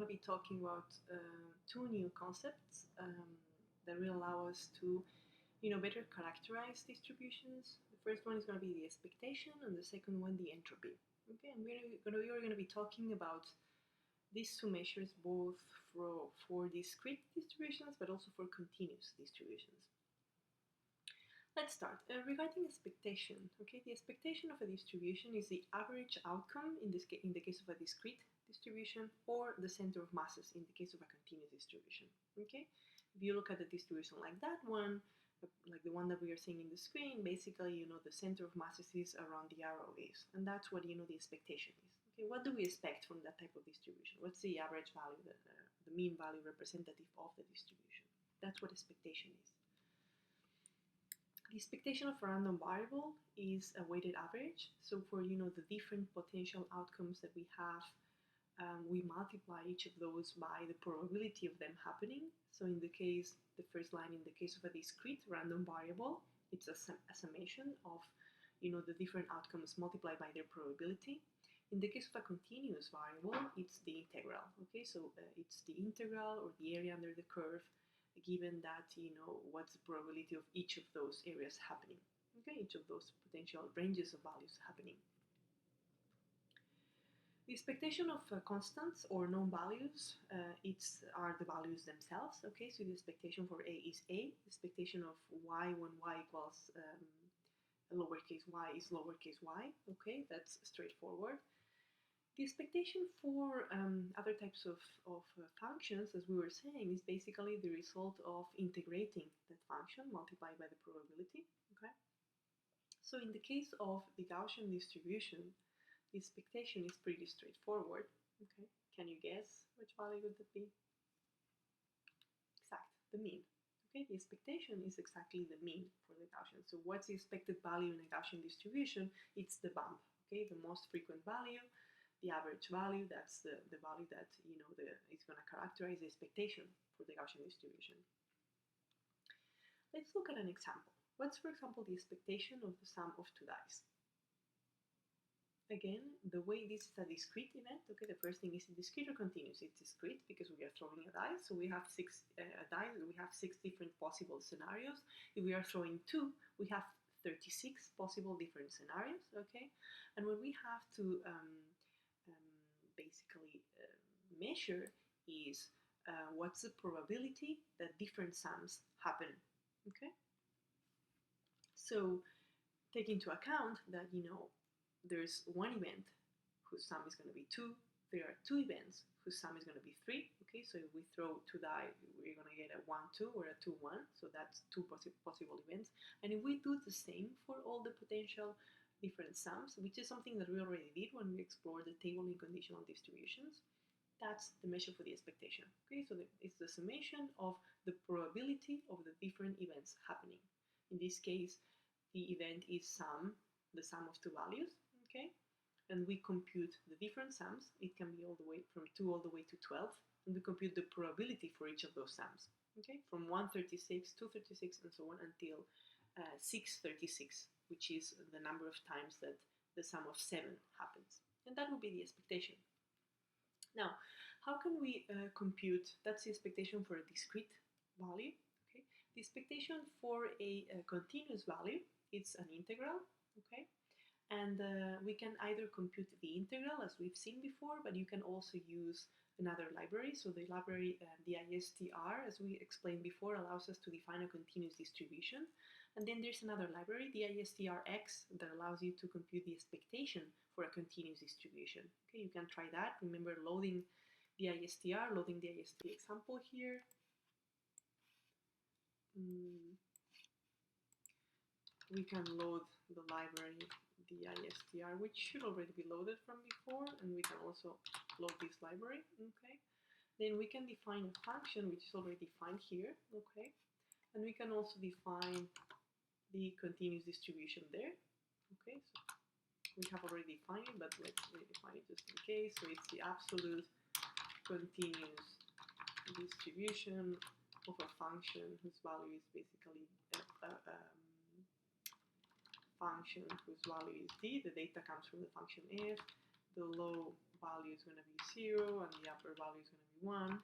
going to be talking about two new concepts that will allow us to, better characterize distributions. The first one is going to be the expectation, and the second one the entropy. Okay, and we're going to be talking about these two measures both for discrete distributions, but also for continuous distributions. Let's start. Regarding expectation, okay, the expectation of a distribution is the average outcome in the case of a discrete distribution, or the center of masses in the case of a continuous distribution. Okay, if you look at the distribution like that one, like the one that we are seeing in the screen, basically, the center of masses is around the arrow is, and that's what the expectation is. Okay, what do we expect from that type of distribution? What's the average value, the mean value representative of the distribution? That's what expectation is. The expectation of a random variable is a weighted average. So for the different potential outcomes that we have, we multiply each of those by the probability of them happening. So in the first line, in the case of a discrete random variable, it's a summation of the different outcomes multiplied by their probability. In the case of a continuous variable, it's the integral. Okay, so it's the integral or the area under the curve, given that what's the probability of each of those areas happening. Okay, each of those potential ranges of values happening. The expectation of constants or known values, are the values themselves. Okay, so the expectation for a is a. The expectation of y when y equals lowercase y is lowercase y. Okay, that's straightforward. The expectation for other types of functions, as we were saying, is basically the result of integrating that function multiplied by the probability. Okay, so in the case of the Gaussian distribution, the expectation is pretty straightforward. Okay, can you guess which value would that be? Exact, the mean. Okay, the expectation is exactly the mean for the Gaussian. So what's the expected value in a Gaussian distribution? It's the bump. Okay, the most frequent value, the average value, that's the value that is going to characterize the expectation for the Gaussian distribution. Let's look at an example. What's, for example, the expectation of the sum of two dice? Again, the way this is a discrete event, okay, the first thing is discrete or continuous. It's discrete because we are throwing a die, so we have six different possible scenarios. If we are throwing two, we have 36 possible different scenarios, okay? And what we have to basically measure is what's the probability that different sums happen, okay? So take into account that there's one event whose sum is going to be 2. There are two events whose sum is going to be 3. Okay, so if we throw two die, we're going to get a 1-2 or a 2-1. So that's two possible events. And if we do the same for all the potential different sums, which is something that we already did when we explored the table in conditional distributions, that's the measure for the expectation. Okay, so it's the summation of the probability of the different events happening. In this case, the event is the sum of two values. Okay, and we compute the different sums. It can be all the way from 2 all the way to 12, and we compute the probability for each of those sums. Okay, from 136, 236, and so on until 636, which is the number of times that the sum of 7 happens, and that would be the expectation. Now, how can we compute? That's the expectation for a discrete value. Okay, the expectation for a continuous value, it's an integral. Okay. And we can either compute the integral, as we've seen before, but you can also use another library. So the library distr, as we explained before, allows us to define a continuous distribution. And then there's another library, distrx, that allows you to compute the expectation for a continuous distribution. Okay, you can try that. Remember loading loading the distr example here. We can load the library distr, which should already be loaded from before, and we can also load this library. Okay, then we can define a function which is already defined here. Okay, and we can also define the continuous distribution there. Okay, so we have already defined it, but let's redefine it just in case. So it's the absolute continuous distribution of a function whose value is basically function whose value is d. The data comes from the function f. The low value is going to be 0, and the upper value is going to be 1. Okay.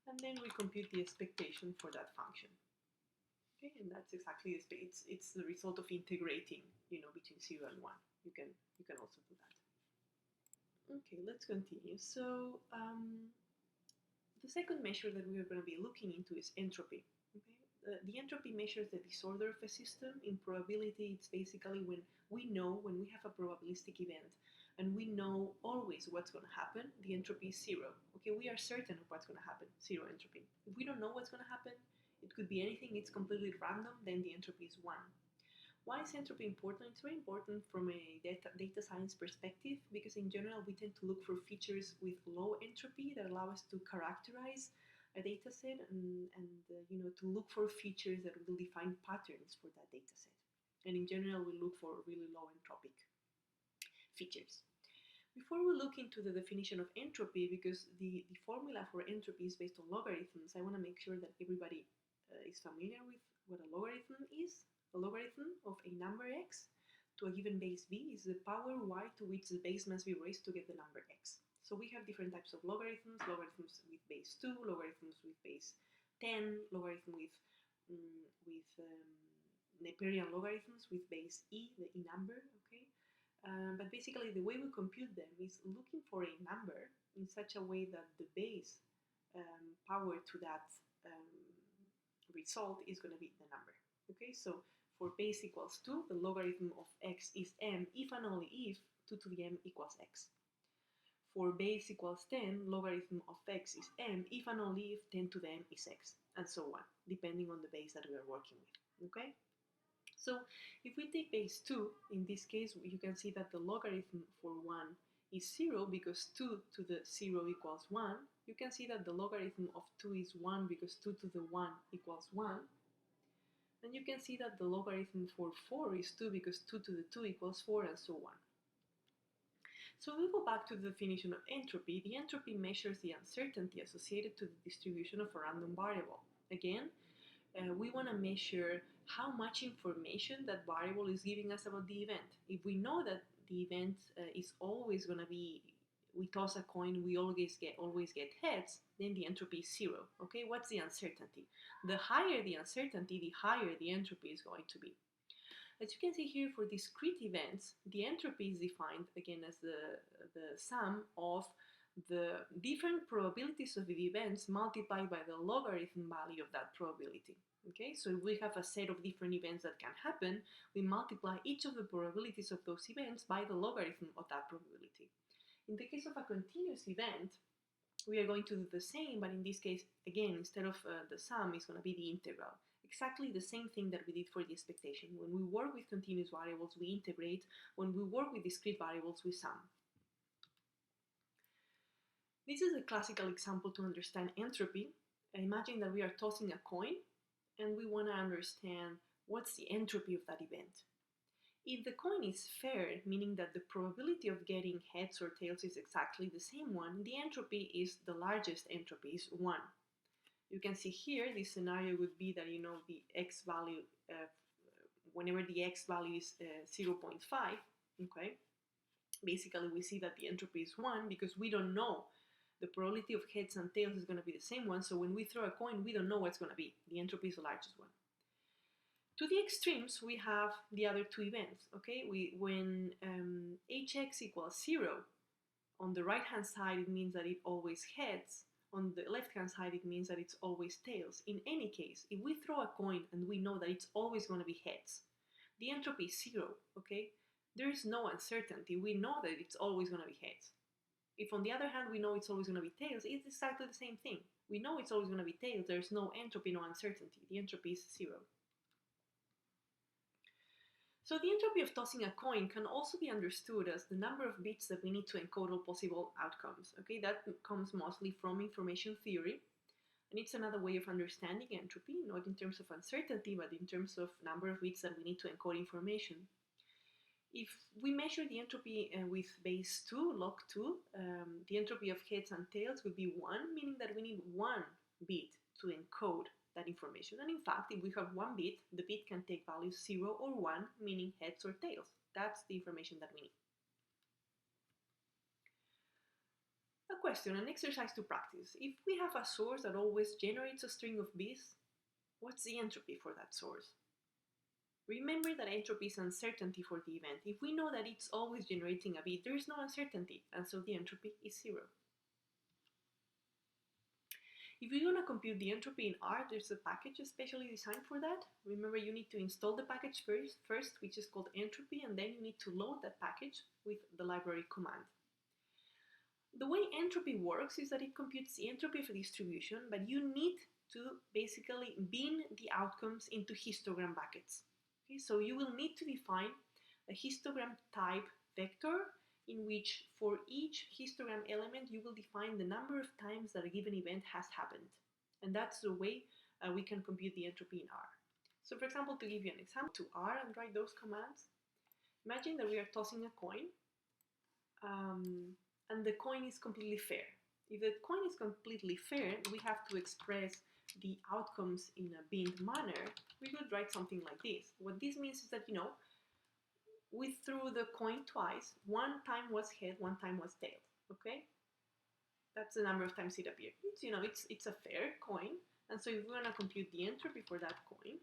And then we compute the expectation for that function. Okay, and that's exactly it's the result of integrating, between 0 and 1. You can also do that. Okay, let's continue. So the second measure that we are going to be looking into is entropy. Okay? The entropy measures the disorder of a system. In probability, it's basically when we have a probabilistic event and we know always what's going to happen, the entropy is 0. Okay, we are certain of what's going to happen, 0 entropy. If we don't know what's going to happen, it could be anything, it's completely random, then the entropy is 1. Why is entropy important? It's very important from a data science perspective because in general we tend to look for features with low entropy that allow us to characterize a data set and to look for features that will define patterns for that data set. And in general we look for really low entropic features. Before we look into the definition of entropy, because the formula for entropy is based on logarithms, I want to make sure that everybody is familiar with what a logarithm is. A logarithm of a number x to a given base b is the power y to which the base must be raised to get the number x. So we have different types of logarithms, logarithms with base 2, logarithms with base 10, logarithm with Neperian logarithms with base e, the e number, okay? But basically the way we compute them is looking for a number in such a way that the base power to that result is going to be the number, okay? So for base equals 2, the logarithm of x is m if and only if 2 to the m equals x. For base equals 10, logarithm of x is m if and only if 10 to the m is x, and so on, depending on the base that we are working with, okay? So if we take base 2, in this case, you can see that the logarithm for 1 is 0 because 2 to the 0 equals 1. You can see that the logarithm of 2 is 1 because 2 to the 1 equals 1. And you can see that the logarithm for 4 is 2 because 2 to the 2 equals 4, and so on. So we go back to the definition of entropy. The entropy measures the uncertainty associated to the distribution of a random variable. Again, we want to measure how much information that variable is giving us about the event. If we know that the event is always going to be, we toss a coin, we always get heads, then the entropy is 0. Okay, what's the uncertainty? The higher the uncertainty, the higher the entropy is going to be. As you can see here, for discrete events, the entropy is defined again as the sum of the different probabilities of the events multiplied by the logarithm value of that probability. Okay, so if we have a set of different events that can happen, we multiply each of the probabilities of those events by the logarithm of that probability. In the case of a continuous event, we are going to do the same, but in this case, again, instead of the sum, it's going to be the integral. Exactly the same thing that we did for the expectation. When we work with continuous variables, we integrate. When we work with discrete variables, we sum. This is a classical example to understand entropy. Imagine that we are tossing a coin, and we want to understand what's the entropy of that event. If the coin is fair, meaning that the probability of getting heads or tails is exactly the same one, the entropy is the largest entropy, is 1. You can see here, this scenario would be that, the x value, whenever the x value is 0.5, okay? Basically, we see that the entropy is 1 because we don't know. The probability of heads and tails is going to be the same one, so when we throw a coin, we don't know what's going to be. The entropy is the largest one. To the extremes, we have the other two events, okay? When hx equals 0, on the right-hand side, it means that it always heads. On the left-hand side, it means that it's always tails. In any case, if we throw a coin and we know that it's always going to be heads, the entropy is 0, okay? There is no uncertainty. We know that it's always going to be heads. If on the other hand, we know it's always going to be tails, it's exactly the same thing. We know it's always going to be tails. There's no entropy, no uncertainty. The entropy is 0. So the entropy of tossing a coin can also be understood as the number of bits that we need to encode all possible outcomes. Okay, that comes mostly from information theory, and it's another way of understanding entropy, not in terms of uncertainty, but in terms of number of bits that we need to encode information. If we measure the entropy with base 2, log 2, the entropy of heads and tails would be 1, meaning that we need 1 bit to encode that information. And in fact, if we have 1 bit, the bit can take values 0 or 1, meaning heads or tails. That's the information that we need. question, an exercise to practice. If we have a source that always generates a string of b's, what's the entropy for that source? Remember that entropy is uncertainty for the event. If we know that it's always generating a b, there is no uncertainty, and so the entropy is 0. If you're going to compute the entropy in R, there's a package especially designed for that. Remember, you need to install the package first, which is called Entropy, and then you need to load that package with the library command. The way entropy works is that it computes the entropy of a distribution, but you need to basically bin the outcomes into histogram buckets. Okay, so you will need to define a histogram type vector in which for each histogram element you will define the number of times that a given event has happened. And that's the way we can compute the entropy in R. So for example, to give you an example to R and write those commands, imagine that we are tossing a coin and the coin is completely fair. If the coin is completely fair, we have to express the outcomes in a binned manner. We could write something like this. What this means is that, we threw the coin twice. One time was head, one time was tail. Okay, that's the number of times it appeared. It's a fair coin, and so if we're gonna compute the entropy for that coin,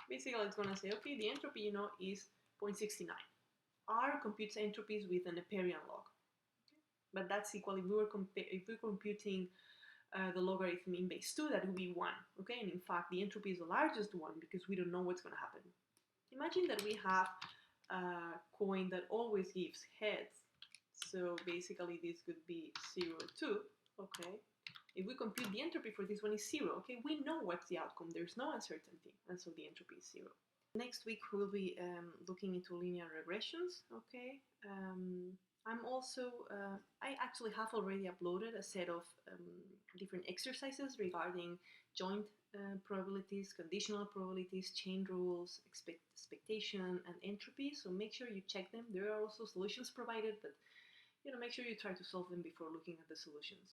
basically it's gonna say, okay, the entropy is 0.69. R computes entropies with an Neperian log, but that's equal if we're computing the logarithm in base 2, that would be 1. Okay, and in fact the entropy is the largest one because we don't know what's gonna happen. Imagine that we have a coin that always gives heads, so basically this could be 0, 2. Okay, if we compute the entropy for this one is 0, okay, we know what's the outcome, there's no uncertainty, and so the entropy is 0. Next week we'll be looking into linear regressions. Okay, I'm also, I actually have already uploaded a set of different exercises regarding joint probabilities, conditional probabilities, chain rules, expectation, and entropy. So make sure you check them. There are also solutions provided, but make sure you try to solve them before looking at the solutions.